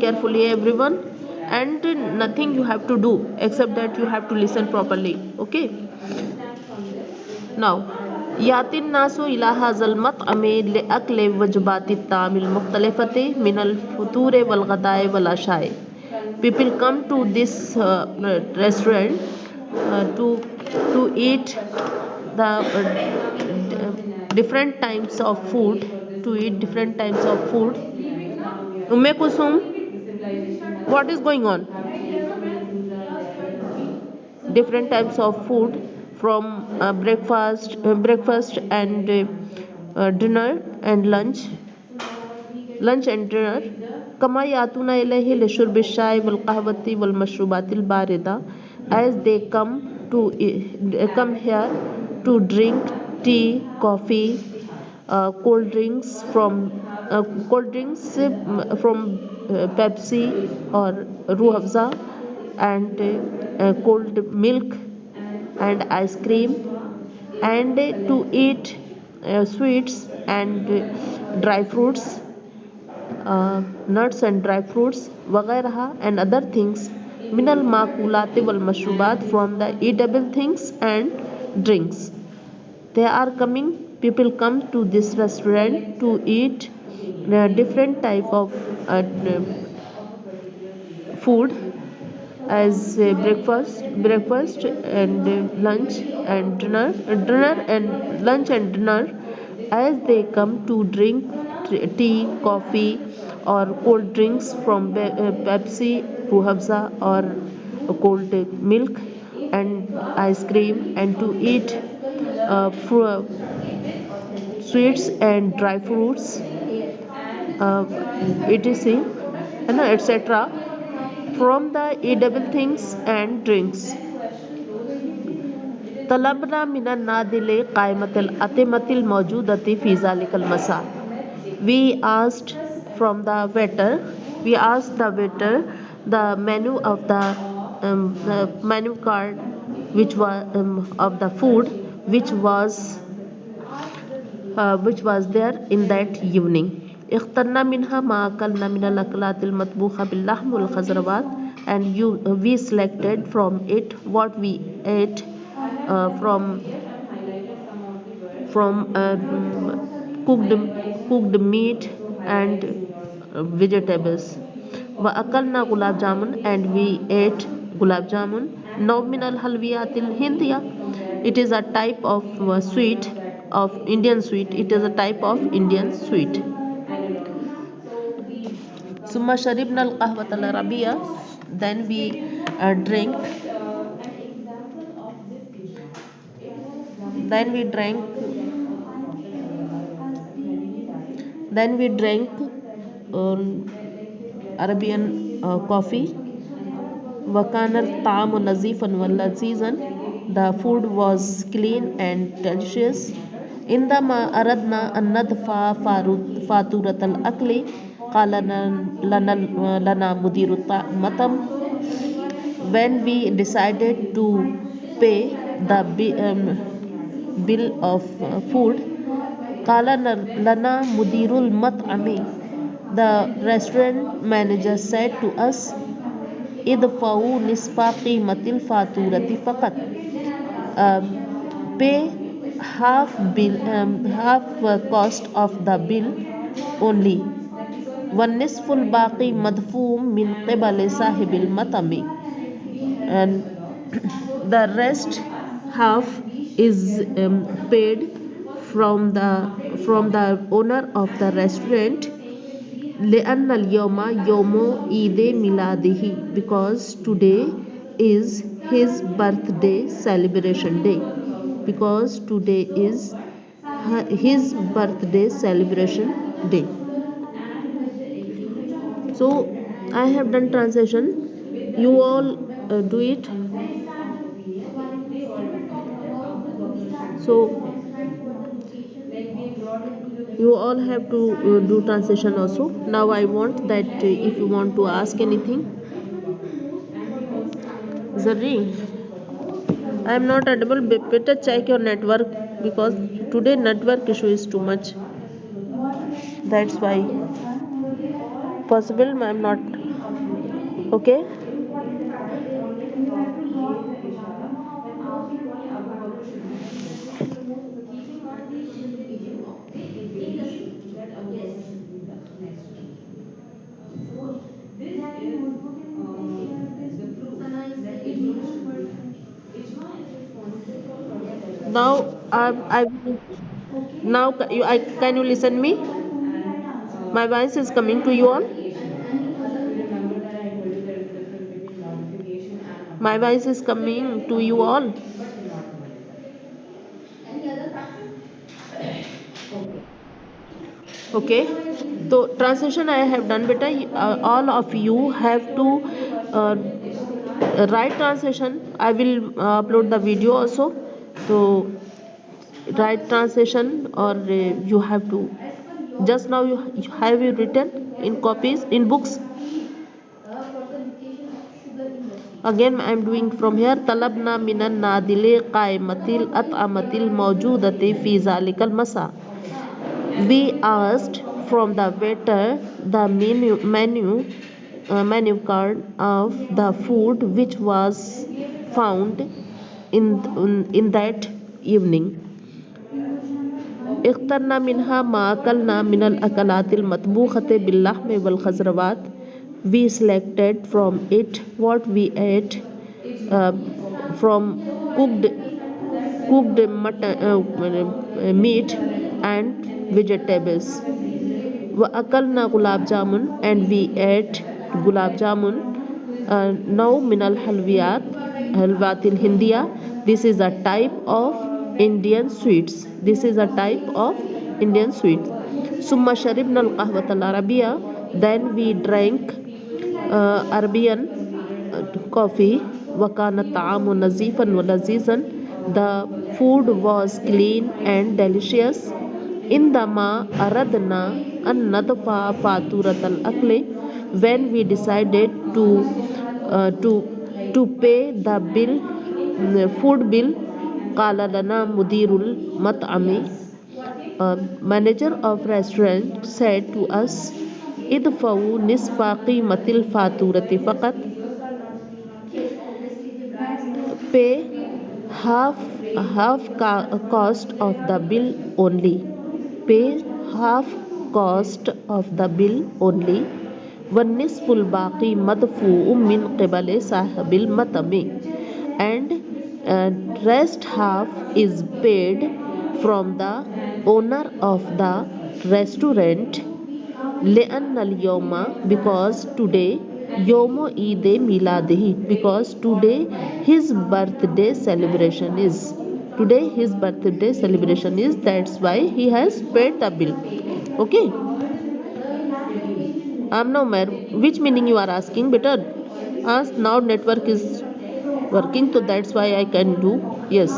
carefully everyone, and nothing you have to do except that you have to listen properly. Okay, now Yatin नासु इला हाज़ल मत्अमे लिअक्ल वजबाति तामिल मुख्तलिफते मिनल फुतूर वल गदाए वल अशाए. People come to this restaurant to eat the different types of food, to eat different types of food. Umme Kusum, what is going on? Different types of food from breakfast and dinner and lunch and dinner. كما يأتون إليه لشرب الشاي والقهوة والمشروبات الباردة, as they come here to drink tea, coffee, cold drinks from Pepsi or Ruh Afza, and cold milk and ice cream, and to eat sweets and dry fruits, nuts and dry fruits वगैरह and other things minal makulat wal mashrubat, from the eatable things and drinks. They are coming, people come to this restaurant to eat different type of food, as breakfast and lunch and dinner and lunch and dinner, as they come to drink tea, coffee or cold drinks from Pepsi, Ruh Afza or cold milk and ice cream, and to eat sweets and dry fruits, etc, etc, from the edible things and drinks. طلبنا من النادل قائمة الأطعمة الموجودة في ذلك المساء. We asked the waiter the menu of the menu card, which was of the food which was there in that evening. اخترنا منها ما أكلنا من الأكلات المطبوخة باللحم والخضروات, and we selected from it what we ate from cooked meat and vegetables. وأكلنا gulab jamun, and we ate gulab jamun. نوع من الحلويات الهندية, it is a type of sweet of Indian sweet. It is a type of Indian sweet. ثم شربنا القهوة العربية, then we drank Arabian coffee. وكان الطعام نظيفا ولذيذا, the food was clean and delicious. عندما أردنا أن ندفع فاتورة الأكل قال لنا مدير المطعم, when we decided to pay the bill of food, قال لنا مدير المطعم, the restaurant manager said to us, ادفعوا نصف قيمة الفاتورة فقط, pay half cost of the bill only. والنصف الباقي مدفوع من قبل صاحب المطعم, and the rest half is paid from the owner of the restaurant. لأن اليوم يوم عيد ميلاده, because today is his birthday celebration day. Because today is his birthday celebration day. So I have done translation. You all do it. So you all have to do translation also. Now I want that if you want to ask anything. Zarri, I am not audible. Better check your network, because today network issue is too much. That's why possible I am not Okay. Now I now can you listen me? My voice is coming to you all. My voice is coming to you all. Okay. So translation I have done, beta. All of you have to uh, write translation. I will upload the video also. So write translation, or you have to just now you have you written in copies in books. Again I am doing from here. talabna minan nadile qaimatil at'amatil mawjudati fi zalikal masa. We asked from the waiter the menu card of the food which was found in that evening. اخترنا منها ما أكلنا من الأكلات المطبوخة باللحم والخضروات. We selected from it what we ate uh, from cooked meat and vegetables. وأكلنا gulab jamun, and we ate gulab jamun. Now من الحلويات حلوات الهندية. This is a type of Indian sweets. This is a type of Indian sweets. ثم شربنا القهوة العربية. Then we drank Arabian coffee. وكان الطعام نظيفا ولذيذا. The food was clean and delicious. عندما أردنا أن ندفع فاتورة الأكل. When we decided uh, to to pay the bill, food bill. قال لنا مدير المطعم, manager of restaurant said to us, ادفعوا نصف قيمة الفاتورة فقط. Pay half cost of the bill only. Pay half cost of the bill only. والنصف الباقي مدفوع من قبل صاحب المطعم. And rest half is paid from the owner of the restaurant. لأن اليوم, because today, يوم عيد ميلاده, because today his birthday celebration is. Today his birthday celebration is, that's why he has paid the bill. Okay. Now which meaning you are asking? Better ask. Now network is working, so that's why I can do. Yes.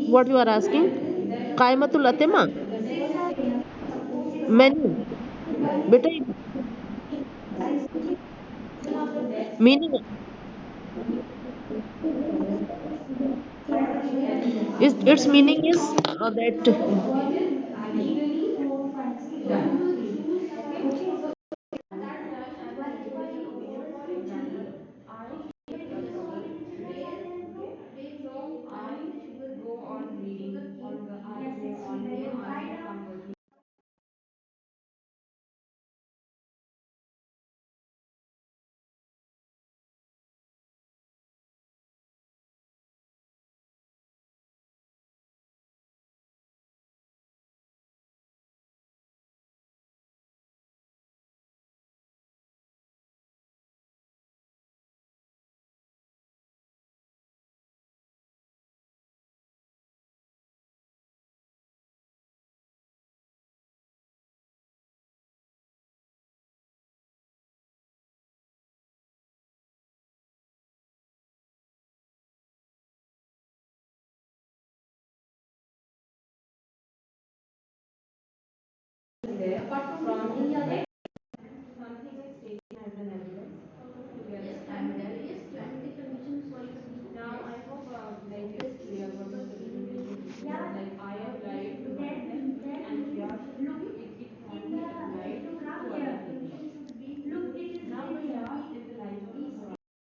What you are asking? Qaimatul atima menu. Beta meaning is, its meaning is that